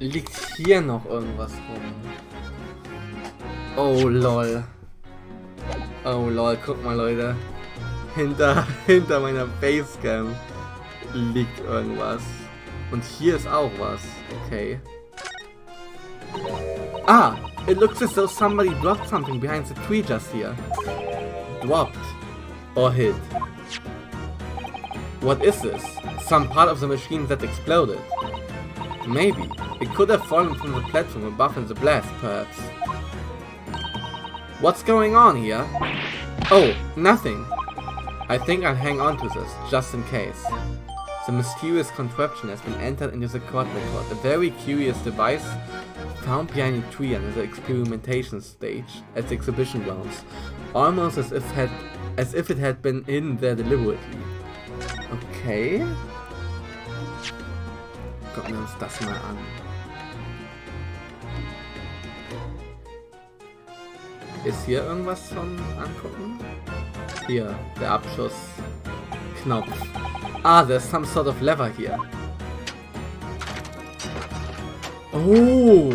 Liegt hier noch irgendwas rum? Oh lol. Oh lol, guck mal Leute. Hinter meiner Basecam liegt irgendwas. Und hier ist auch was. Okay. Ah! It looks as though somebody dropped something behind the tree just here. Dropped. Or hit. What is this? Some part of the machine that exploded. Maybe. It could have fallen from the platform above in the blast, perhaps. What's going on here? Oh, nothing. I think I'll hang on to this, just in case. The mysterious contraption has been entered into the court record. A very curious device found behind a tree under the experimentation stage at the exhibition grounds. Almost as if it had been hidden there deliberately. Okay. Gucken wir uns das mal an. Ist hier irgendwas zum Angucken? Hier, der Abschussknopf. Ah, there's some sort of lever here. Oh!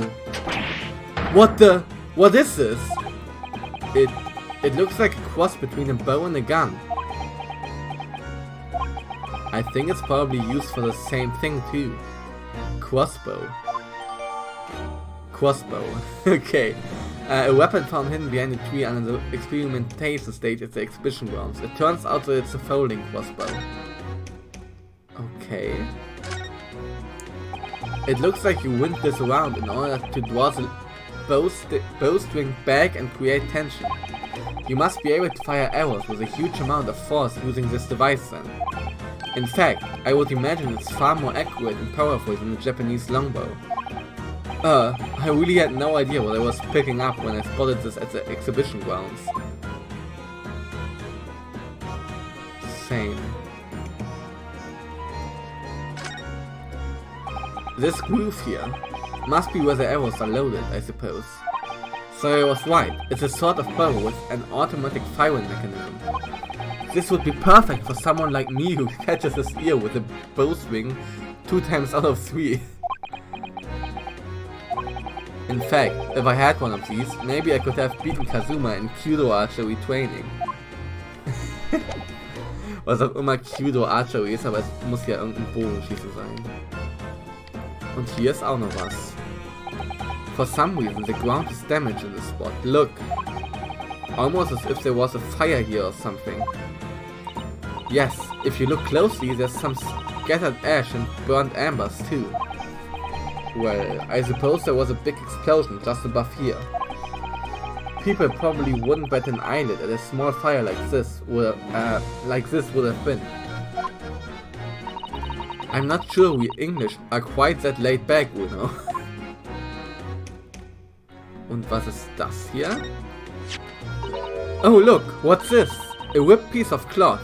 What is this? It looks like a cross between a bow and a gun. I think it's probably used for the same thing too. Crossbow. Crossbow. Okay. A weapon found hidden behind a tree under the experimentation stage at the exhibition grounds. It turns out that it's a folding crossbow. Okay. It looks like you wind this around in order to draw the bowstring back and create tension. You must be able to fire arrows with a huge amount of force using this device then. In fact, I would imagine it's far more accurate and powerful than the Japanese longbow. I really had no idea what I was picking up when I spotted this at the exhibition grounds. Same. This groove here must be where the arrows are loaded, I suppose. So I was right, it's a sort of bow with an automatic firing mechanism. This would be perfect for someone like me who catches his ear with a bowstring 2 times out of 3. In fact, if I had one of these, maybe I could have beaten Kazuma in Kudo Archery training. Was auch immer Kudo Archery ist, aber es muss ja irgendein Bogenschießen sein. Und hier ist auch noch was. For some reason the ground is damaged in this spot. Look! Almost as if there was a fire here or something. Yes, if you look closely there's some scattered ash and burnt embers too. Well, I suppose there was a big explosion just above here. People probably wouldn't bat an eyelid at a small fire like this would have been. I'm not sure we English are quite that laid back, you know. Und was ist das hier? Oh look, what's this? A ripped piece of cloth.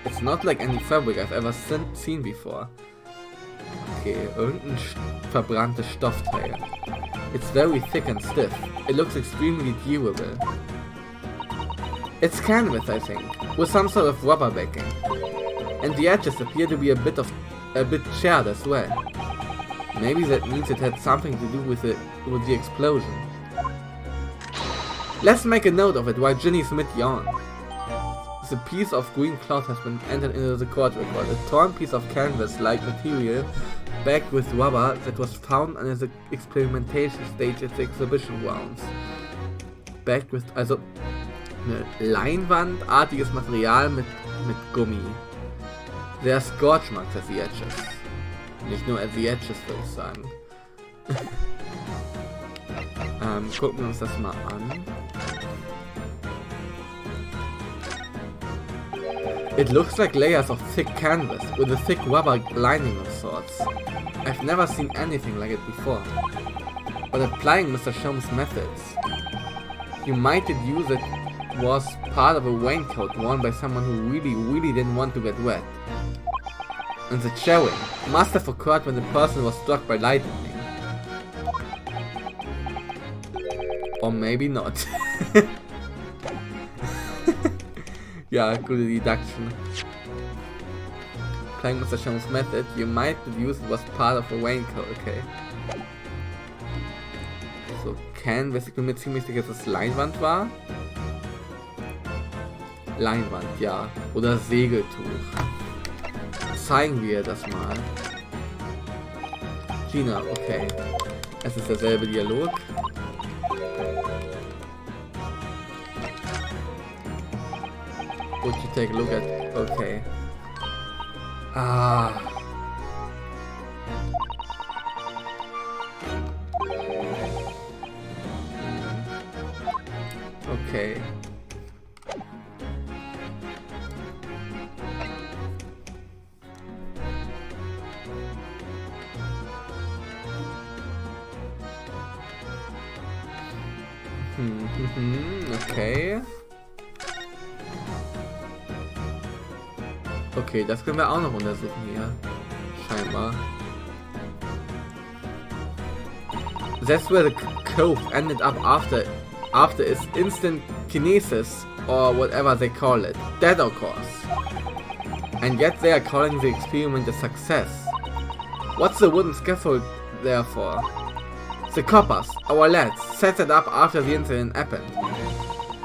It's not like any fabric I've ever seen before. Okay, irgendein verbranntes Stoffteil. It's very thick and stiff. It looks extremely durable. It's canvas, I think, with some sort of rubber backing. And the edges appear to be a bit charred as well. Maybe that means it had something to do with the explosion. Let's make a note of it while Ginny's mid-yawn. The piece of green cloth has been entered into the court record. A torn piece of canvas-like material backed with rubber that was found under the experimentation stage at the exhibition grounds. Backed with, also eine Leinwandartiges Material mit Gummi. There are scorch marks at the edges. Nicht nur at the edges, würde ich sagen. Gucken wir uns das mal an. It looks like layers of thick canvas with a thick rubber lining of sorts. I've never seen anything like it before. But applying Mr. Sholmes' methods, you might deduce it was part of a raincoat worn by someone who really didn't want to get wet. And the showing must have occurred when the person was struck by lightning. Or maybe not. Ja, gute Deduction. Applying Mr. Scholes' method, you might deduce it was part of a Raincoat, okay. So, Canvas, ich bin mir ziemlich sicher, dass es Leinwand war. Leinwand, ja. Oder Segeltuch. Zeigen wir das mal. China, okay. Es ist derselbe Dialog. Would you take a look at... Okay. Ah. Okay. Okay. Okay, das können wir auch noch untersuchen hier. Scheinbar. That's where the cove ended up after its instant kinesis, or whatever they call it. That of course. And yet they are calling the experiment a success. What's the wooden scaffold there for? The coppers, our lads, set it up after the incident happened.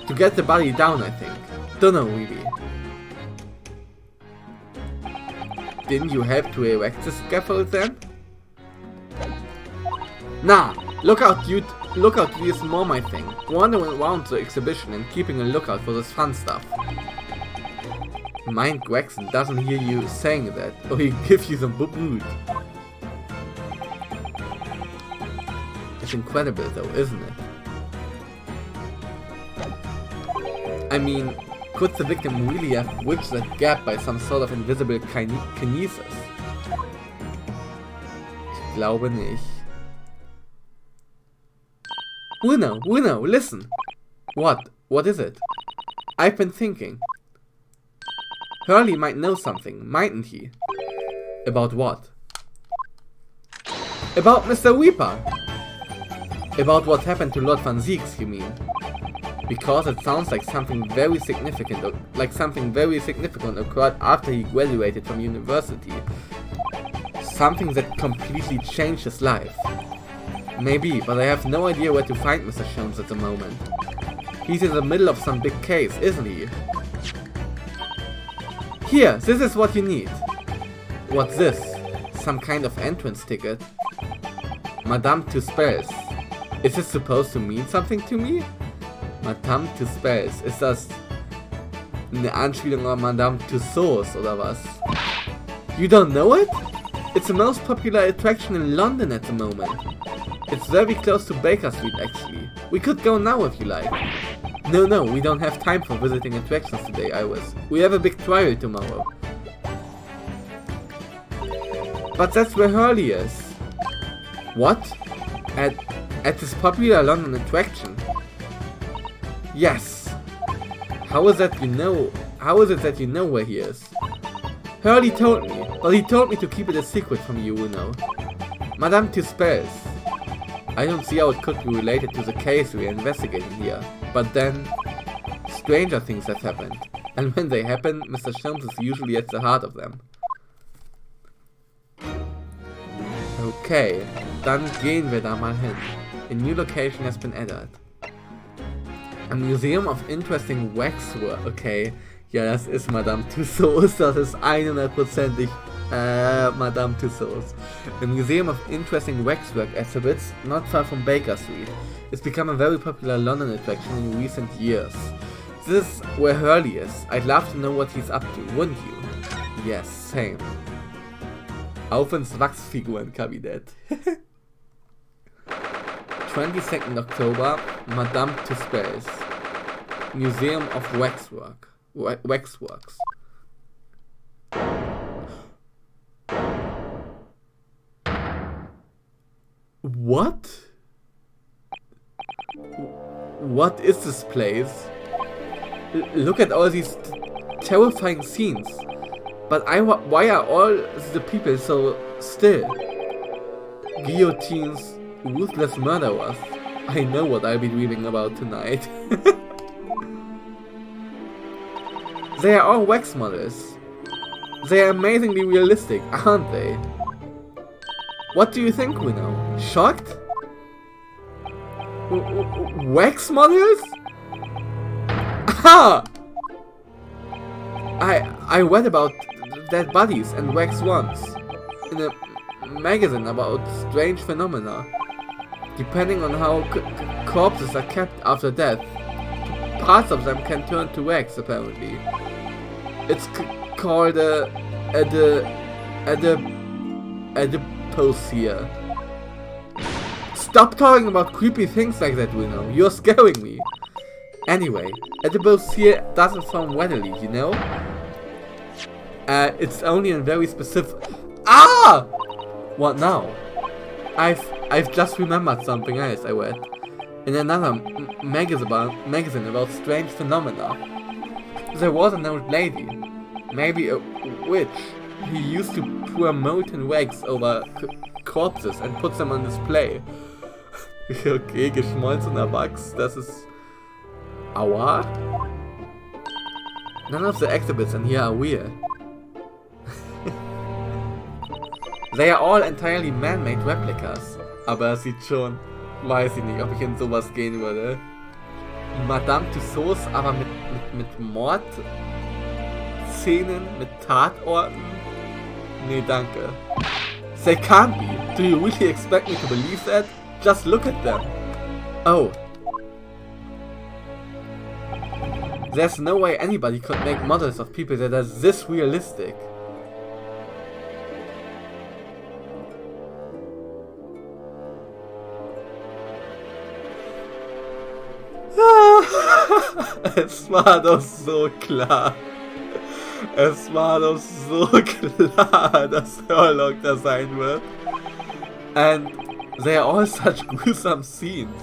To get the body down, I think. Don't know really. Didn't you help to erect the scaffold then? Nah, look out to this mom, I think. Wandering around the exhibition and keeping a lookout for this fun stuff. Mind Gregson doesn't hear you saying that, or he'll give you some boot. It's incredible though, isn't it? I mean, could the victim really have bridged that gap by some sort of invisible kinesis? Ich glaube nicht. Uno, listen! What? What is it? I've been thinking. Hurley might know something, mightn't he? About what? About Mr. Weeper! About what happened to Lord Van Zieks, you mean? Because it sounds like something very significant occurred after he graduated from university. Something that completely changed his life. Maybe, but I have no idea where to find Mr. Scholes at the moment. He's in the middle of some big case, isn't he? Here, this is what you need. What's this? Some kind of entrance ticket? Madame Tussauds. Is this supposed to mean something to me? Madame Tussauds. Ist das eine Anspielung an Madame Tussauds oder was? You don't know it? It's the most popular attraction in London at the moment. It's very close to Baker Street actually. We could go now if you like. No, we don't have time for visiting attractions today, Iris. We have a big trial tomorrow. But that's where Hurley is. What? At this popular London attraction? Yes. How is it that you know where he is? Hurley told me, but he told me to keep it a secret from you, Madame Tussauds. I don't see how it could be related to the case we are investigating here, but then, stranger things have happened, and when they happen, Mr. Scholes is usually at the heart of them. Okay, dann gehen wir da mal hin. A new location has been added. A museum of interesting waxwork. Okay, ja, das ist Madame Tussauds, das ist 100%ig Madame Tussauds. A museum of interesting waxwork exhibits not far from Baker Street. It's become a very popular London attraction in recent years. This is where Hurley is. I'd love to know what he's up to, wouldn't you? Yes, same. Auf ins Wachsfigurenkabinett. 22nd October, Madame Tussauds. Museum of Waxworks. What? What is this place? Look at all these terrifying scenes. But why are all the people so still? Guillotines, ruthless murderers. I know what I'll be dreaming about tonight. They are all wax models. They are amazingly realistic, aren't they? What do you think, Reno? Shocked? Wax models? Ah! I read about dead bodies and wax once in a magazine about strange phenomena. Depending on how corpses are kept after death, parts of them can turn to wax, apparently. It's called adiposia. Stop talking about creepy things like that, Reno. You're scaring me. Anyway, adiposia doesn't form readily, you know? It's only in very specific... Ah! What now? I've just remembered something else I read in another magazine about strange phenomena. There was an old lady, maybe a witch, who used to pour molten wax over corpses and put them on display. Okay, geschmolzener Wachs, das ist... Aua? None of the exhibits in here are real. They are all entirely man-made replicas. Aber es sieht schon... Weiß ich nicht, ob ich in sowas gehen würde. Madame Tussauds, aber mit Mordszenen, mit Tatorten? Nee, danke. They can't be. Do you really expect me to believe that? Just look at them. Oh. There's no way anybody could make models of people that are this realistic. Es war doch so klar. Es war doch so klar, dass Herlock da sein wird. And they are all such gruesome scenes.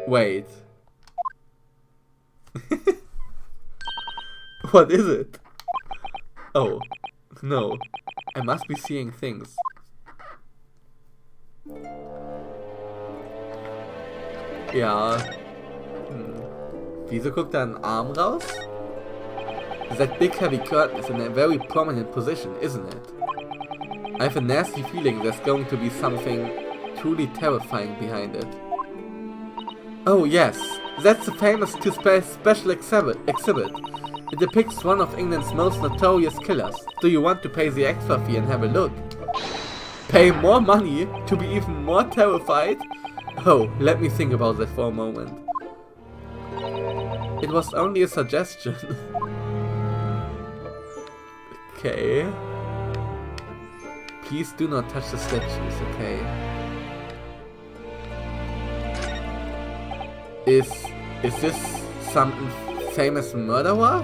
Wait. What is it? Oh, no. I must be seeing things. Ja. Wieso guckt da ein Arm raus? That big heavy curtain is in a very prominent position, isn't it? I have a nasty feeling there's going to be something truly terrifying behind it. Oh yes, that's the famous special exhibit. It depicts one of England's most notorious killers. Do you want to pay the extra fee and have a look? Pay more money to be even more terrified? Oh, let me think about that for a moment. It was only a suggestion. Okay. Please do not touch the statues, okay? Is this some famous murderer?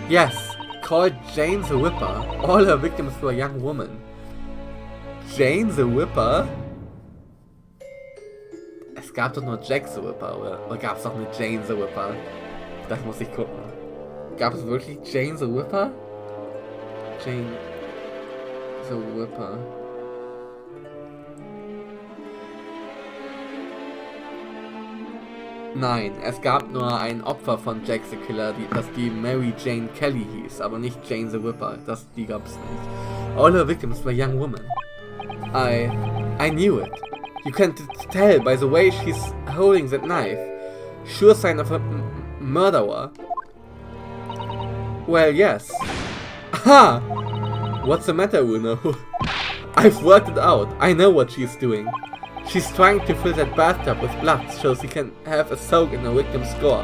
Yes, called Jane the Ripper. All her victims were young women. Jane the Ripper? Es gab doch nur Jack the Ripper, oder gab es doch eine Jane the Ripper? Das muss ich gucken. Gab es wirklich Jane the Ripper? Jane the Ripper. Nein, es gab nur ein Opfer von Jack the Killer, das die Mary Jane Kelly hieß, aber nicht Jane the Ripper. Die gab's nicht. All her victims were young women. I knew it. You can tell by the way she's holding that knife. Sure sign of a murderer. Well, yes. Aha! What's the matter, Uno? I've worked it out. I know what she's doing. She's trying to fill that bathtub with blood so she can have a soak in her victim's gore.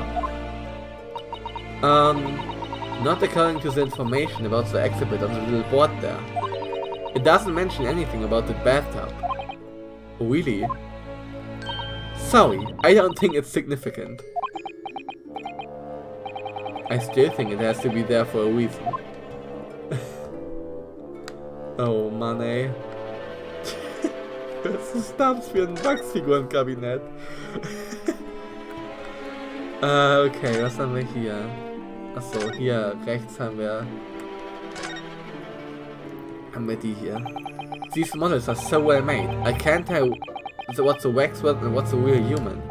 Not according to the information about the exhibit on the little board there. It doesn't mention anything about the bathtub. Really? Sorry, I don't think it's significant. I still think it has to be there for a reason. Oh Mann, ey. Das ist Stamps für ein Wachsfigurenkabinett. Okay, was haben wir hier? Achso, hier rechts haben wir die hier. These models are so well made. I can't tell what's a waxwork and what's a real human.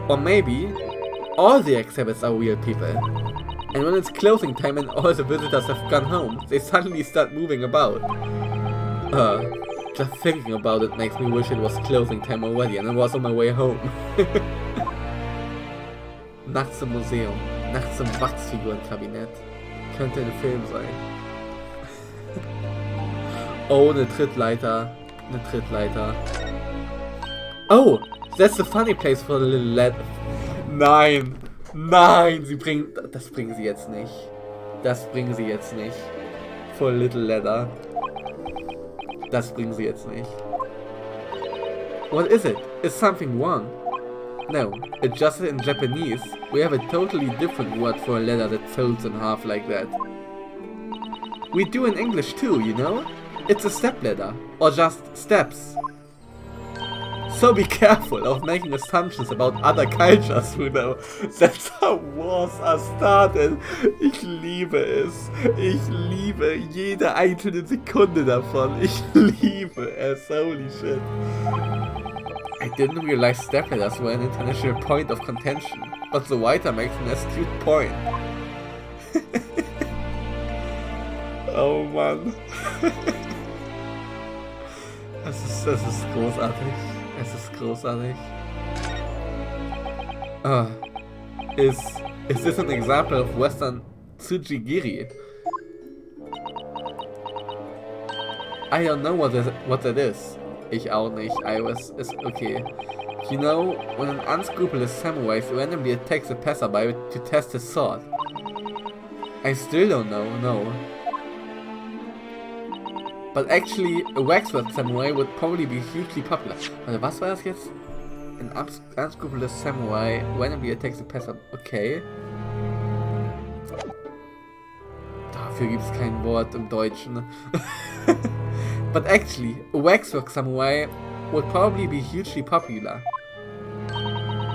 Or maybe all the exhibits are real people. And when it's closing time and all the visitors have gone home, they suddenly start moving about. Just thinking about it makes me wish it was closing time already and I was on my way home. Nachts im Museum, nachts im Wachsfigurenkabinett. Könnte ein Film sein. Oh, eine Trittleiter. Oh, that's the funny place for the little lad. Nein, nein, das bringen sie jetzt nicht. Das bringen sie jetzt nicht. For little ladder. Das bringen sie jetzt nicht. What is it? Is something wrong? No, it's just in Japanese. We have a totally different word for a ladder that folds in half like that. We do in English too, you know? It's a step ladder, or just steps. So be careful of making assumptions about other cultures, you know. That's how wars are started. Ich liebe es. Ich liebe jede einzelne Sekunde davon. Ich liebe es. Holy shit. I didn't realize step ladders were an international point of contention, but the writer makes an astute point. Oh Mann. Es ist großartig. Es ist großartig. Is this an example of Western tsujigiri? I don't know what that is. Ich auch nicht. Iris is okay. You know, when an unscrupulous samurai randomly attacks a passerby to test his sword. I still don't know, no. But actually, a Waxworks samurai would probably be hugely popular. Warte, was war das jetzt? An unscrupulous samurai randomly attacks a passerby. Okay. Dafür gibt's kein Wort im Deutschen. But actually, a Waxworks samurai would probably be hugely popular.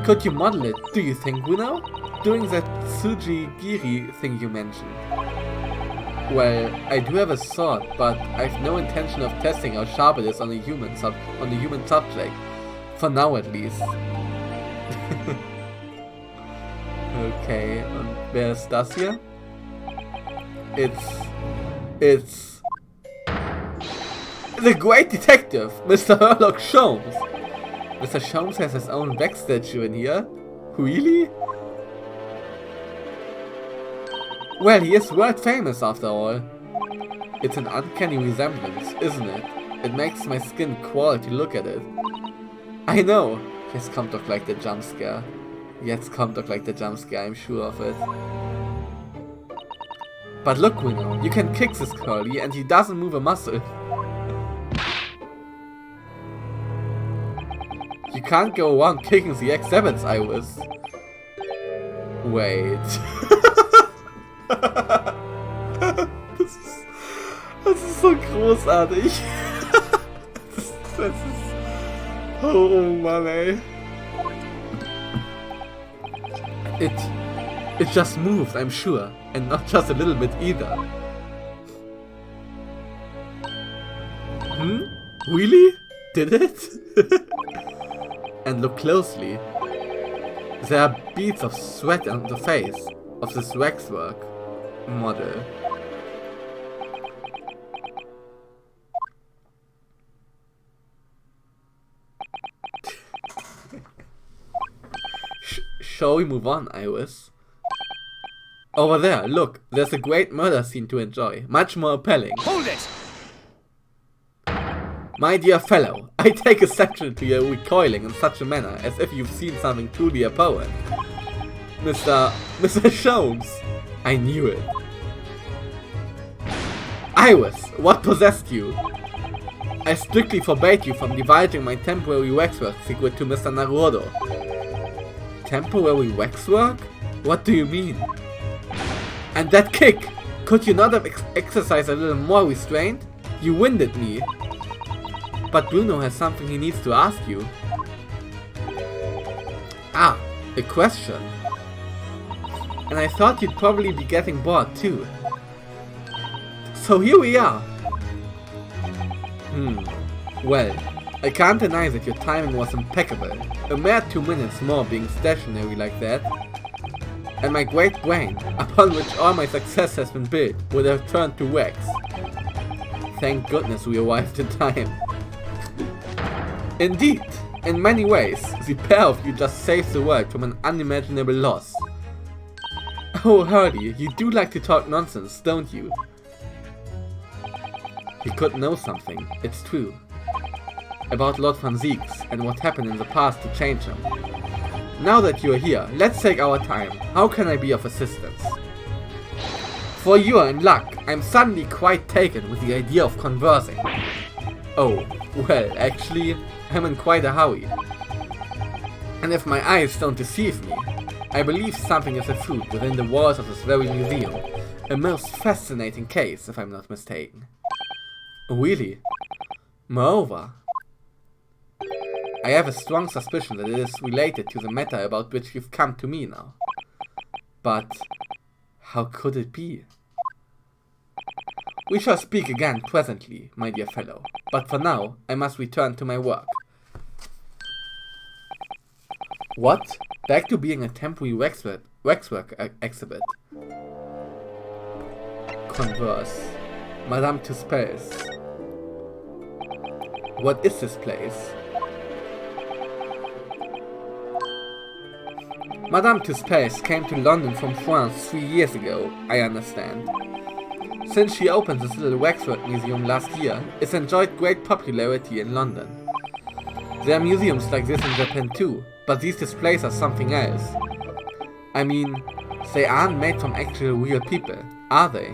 Could you model it, do you think, Bruno? Doing that tsujigiri thing you mentioned. Well, I do have a sword, but I've no intention of testing how sharp it is on the human subject. For now at least. Okay, und wer ist das hier? It's the great detective, Mr. Sherlock Holmes. Mr. Holmes has his own wax statue in here? Really? Well, he is world famous after all. It's an uncanny resemblance, isn't it? It makes my skin crawl to look at it. I know. Jetzt kommt doch gleich der Jumpscare. Jetzt kommt doch gleich der Jumpscare, I'm sure of it. But look, Bruno, you can kick this curly and he doesn't move a muscle. You can't go around kicking the exhibits, Iris. Wait. Das ist so großartig. Das ist... Oh Mann, ey. It just moves, I'm sure. And not just a little bit either. Really? Did it? And look closely. There are beads of sweat on the face of this waxwork model. Shall we move on, Iris? Over there, look, there's a great murder scene to enjoy, much more appealing. Hold it! My dear fellow, I take exception to your recoiling in such a manner, as if you've seen something truly abhorrent. Mr. Scholes, I knew it. Iris, what possessed you? I strictly forbade you from divulging my temporary waxwork secret to Mr. Naruto. Temporary waxwork? What do you mean? And that kick! Could you not have exercised a little more restraint? You winded me. But Bruno has something he needs to ask you. Ah, a question. And I thought you'd probably be getting bored too. So here we are. Well, I can't deny that your timing was impeccable. A mere 2 minutes more being stationary like that. and my great brain, upon which all my success has been built, would have turned to wax. Thank goodness we arrived in time. Indeed, in many ways, the pair of you just saved the world from an unimaginable loss. Oh, Hurley, you do like to talk nonsense, don't you? You could know something, it's true. About Lord Van Zieks and what happened in the past to change him. Now that you're here, let's take our time. How can I be of assistance? For you are in luck. I'm suddenly quite taken with the idea of conversing. Oh, well, actually, I'm in quite a hurry. And if my eyes don't deceive me, I believe something is afoot within the walls of this very museum. A most fascinating case, if I'm not mistaken. Really? Moreover, I have a strong suspicion that it is related to the matter about which you've come to me now. But how could it be? We shall speak again presently, my dear fellow, but for now I must return to my work. What? Back to being a temporary waxwork exhibit. Converse. Madame Tussauds. What is this place? Madame Tussauds came to London from France 3 years ago, I understand. Since she opened this little waxwork museum last year, it's enjoyed great popularity in London. There are museums like this in Japan too, but these displays are something else. I mean, they aren't made from actual real people, are they?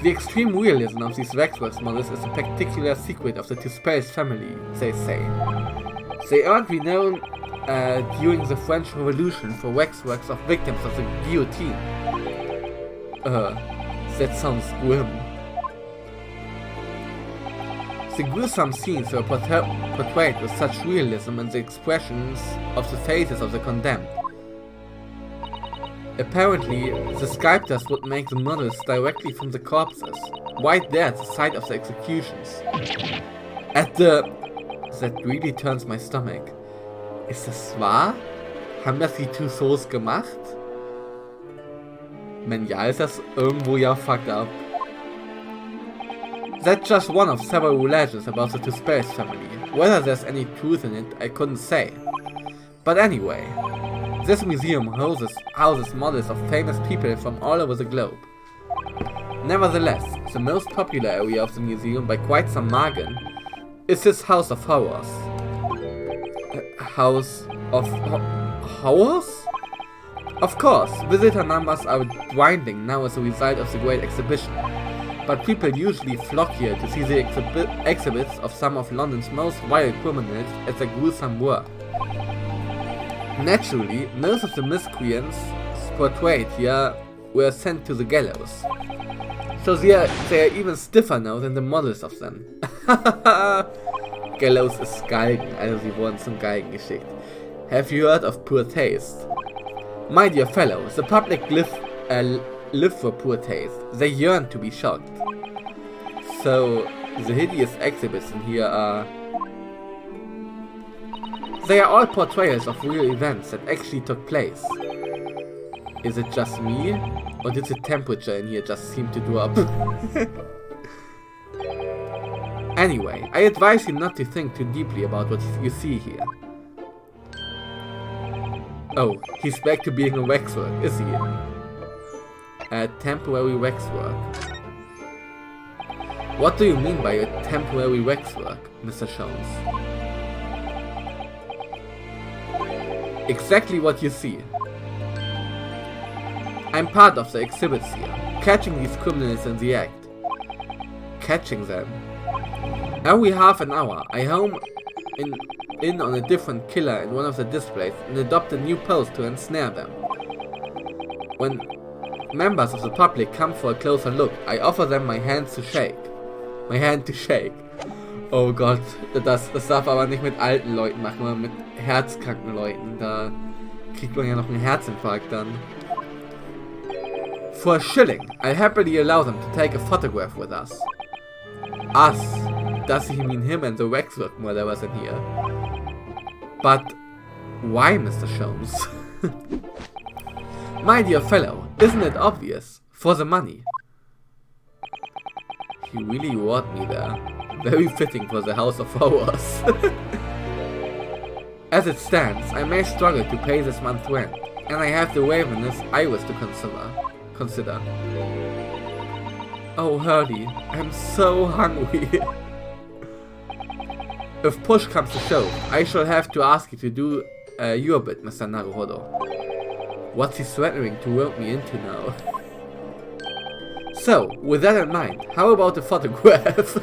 The extreme realism of these waxworks models is a particular secret of the Tussauds family, they say. They earned renown during the French Revolution for waxworks of victims of the guillotine. That sounds grim. The gruesome scenes were portrayed with such realism in the expressions of the faces of the condemned. Apparently, the sculptors would make the models directly from the corpses, right there at the site of the executions. That really turns my stomach. Ist das wahr? Haben das die Tussauds gemacht? Wenn ja, ist das irgendwo ja fucked up. That's just one of several legends about the Tussauds family. Whether there's any truth in it, I couldn't say. But anyway, this museum houses models of famous people from all over the globe. Nevertheless, the most popular area of the museum by quite some margin is this House of Horrors. House of Horrors? Of course, visitor numbers are dwindling now as a result of the great exhibition, but people usually flock here to see the exhibits of some of London's most vile criminals at their gruesome work. Naturally, most of the miscreants portrayed here were sent to the gallows, so they are even stiffer now than the models of them. Gallows ist Galgen, also sie wurden zum Galgen geschickt. Have you heard of poor taste? My dear fellow, the public live for poor taste. They yearn to be shocked. So, the hideous exhibits in here are... They are all portrayals of real events that actually took place. Is it just me? Or did the temperature in here just seem to drop? Anyway, I advise you not to think too deeply about what you see here. Oh, he's back to being a waxwork, is he? A temporary waxwork. What do you mean by a temporary waxwork, Mr. Scholes? Exactly what you see. I'm part of the exhibits here, catching these criminals in the act. Catching them. Every half an hour, I home in on a different killer in one of the displays and adopt a new pose to ensnare them. When members of the public come for a closer look, I offer them my hand to shake. Oh Gott, das darf aber nicht mit alten Leuten machen, sondern mit herzkranken Leuten. Da kriegt man ja noch einen Herzinfarkt dann. For a shilling, I'll happily allow them to take a photograph with us. Us? Does he mean him and the waxwork murder was in here? But why, Mr. Scholes? My dear fellow, isn't it obvious? For the money. He really want me there. Very fitting for the House of Horrors. As it stands, I may struggle to pay this month's rent, and I have the ravenous iris to consider. Oh, Hurley, I'm so hungry. If push comes to shove, I shall have to ask you to do your bit, Mr. Naruhodo. What's he threatening to rope me into now? So, with that in mind, how about a photograph?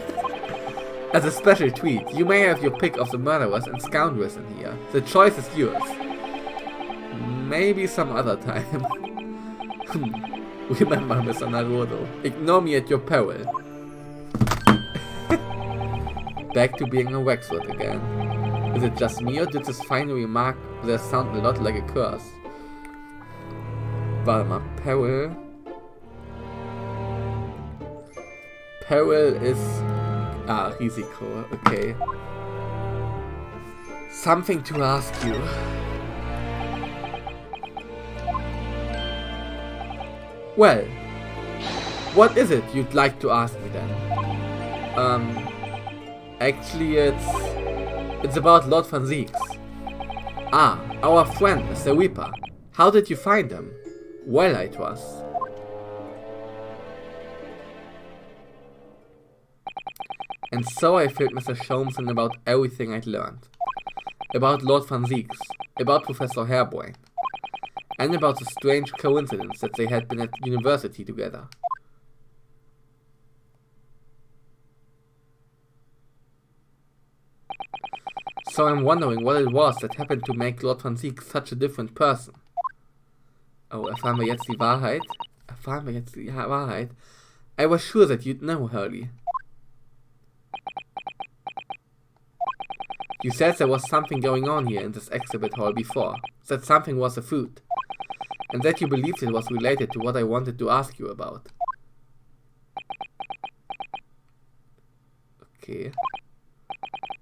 As a special treat, you may have your pick of the murderers and scoundrels in here. The choice is yours. Maybe some other time. Remember, Mr. Naruhodo, ignore me at your peril. Back to being a waxwork again. Is it just me, or did this final remark there sound a lot like a curse? Valma, peril. Peril is... Risiko, okay. Something to ask you. Well, what is it you'd like to ask me then? Actually it's about Lord Van Zieks. Ah, our friend, Mr. Reaper. How did you find him? Well, I trust. And so I filled Mr. Sholmes in about everything I'd learned. About Lord Van Zieks, about Professor Hairboy, and about the strange coincidence that they had been at university together. So I'm wondering what it was that happened to make Lord Van Zieks such a different person. Oh, erfahren wir jetzt die Wahrheit? Erfahren wir jetzt die Wahrheit? I was sure that you'd know, Hurley. You said there was something going on here in this exhibit hall before. That something was afoot. And that you believed it was related to what I wanted to ask you about. Okay.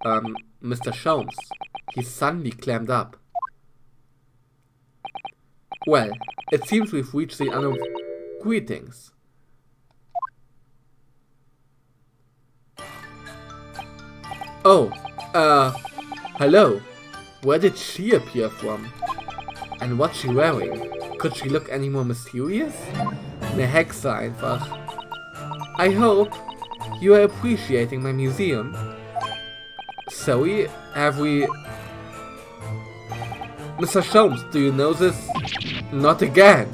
Mr. Sholmes. He suddenly clammed up. Well, it seems we've reached the greetings. Oh, hello. Where did she appear from? And what's she wearing? Could she look any more mysterious? Eine Hexe einfach. I hope you are appreciating my museum. Sorry, have we... Mr. Sholmes, do you know this? Not again.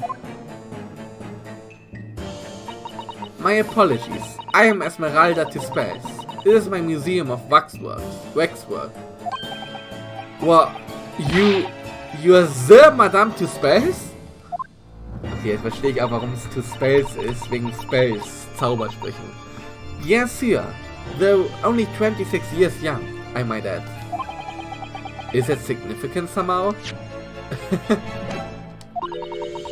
My apologies. I am Esmeralda Tispes. It is my museum of Waxwork. What? You're the Madame Tispes? Okay, jetzt verstehe ich auch, warum es Tispes ist, wegen Spells, Zaubersprüchen. Yes, sir. Though only 26 years young, I might add. Is that significant somehow?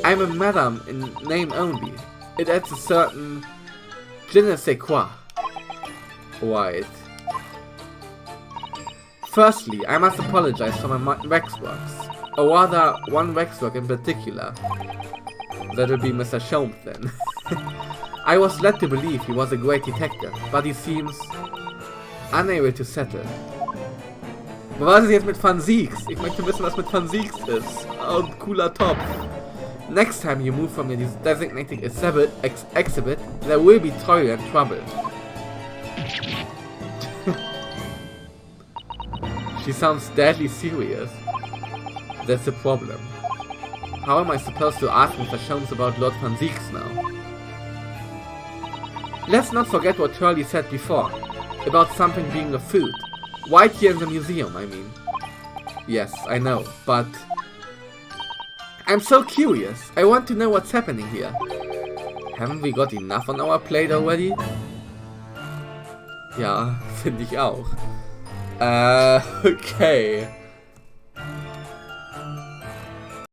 I'm a madam in name only. It adds a certain je ne sais quoi. Right. Firstly, I must apologize for my waxworks. Or rather, one waxwork in particular. That'll be Mr. Sholmes then. I was led to believe he was a great detective, but he seems unable to settle. Was ist jetzt mit Van Zieks? Ich möchte wissen, was mit Van Zieks ist. Oh, cooler Top. Next time you move from your designated exhibit, there will be toil and trouble. She sounds deadly serious. That's the problem. How am I supposed to ask Mr. Sholmes about Lord Van Zieks now? Let's not forget what Hurley said before, about something being afoot. Right here in the museum, I mean. Yes, I know, but... I'm so curious. I want to know what's happening here. Haven't we got enough on our plate already? Ja, finde ich auch. Okay.